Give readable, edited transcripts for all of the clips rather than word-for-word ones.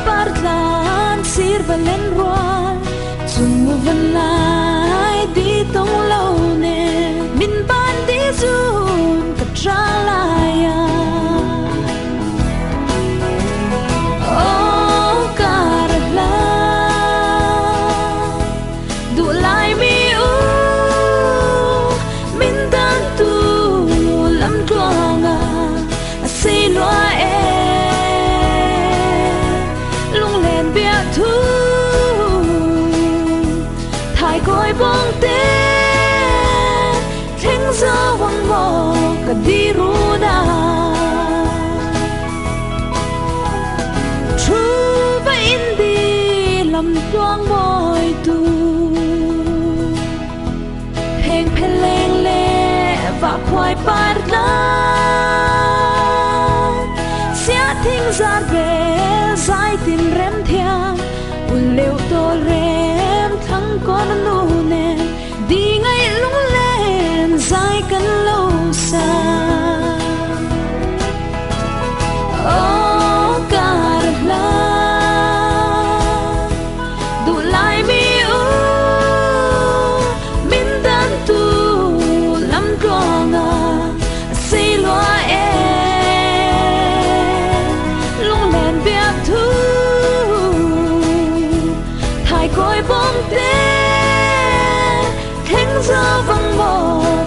parlan sir valen ruan chung van lai di tong lo ne min ban di zun ka tra la ya oh karla du lai mi u min dan tu lam tuanga si loa e lung len bia thu thai coi bong te theng za wang mo ka di ru da thu ba in di lam tuang boy tu heng peleng le va khoai par la sia thing za re zai tin rem thiang un leu to rem thang con nu ne đi ngay lung lên zai kan lo sa oh karla du lai mi u min dan tu lam ronga si loa e lung len bia thu thai coi bom te theng za vang mo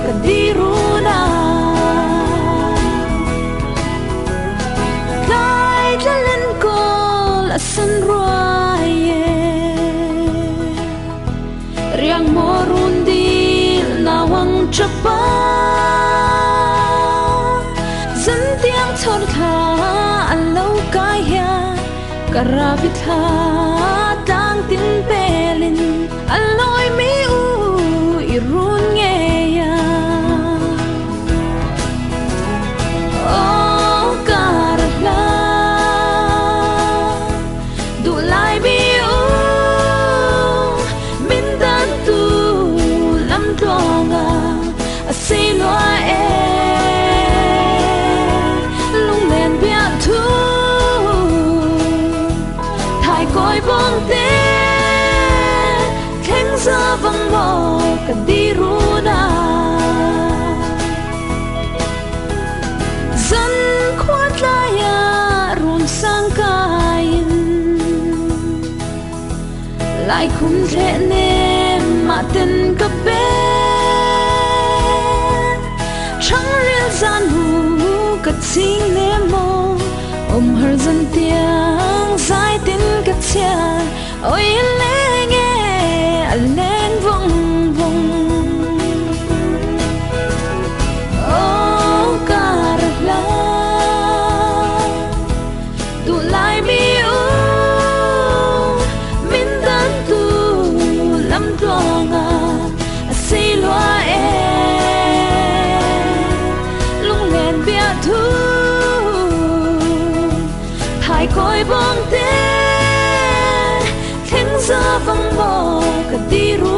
ka di ru na kai ta len ko la san ruai ye riang mo run di na wang chapa zan tiang chon kha an lo kai ya karabitha tang tin pelin aloi mi u irun nge ya oh karla du lai mi u min dan tu lam tonga si loa e lung len bia thu thai coi bong te theng za vang mo ka di ru na zan khoat la ya run sang kain lai khum the ne ma ten ka be chang ril zan hu ka ching ne mo har zan tiang zai tin ka chia oi le nge leng vong vong oh karla du lai mi u min dan tu lam tonga si loa e lung len bia thu thai coi bong te theng za vang mo ka di ru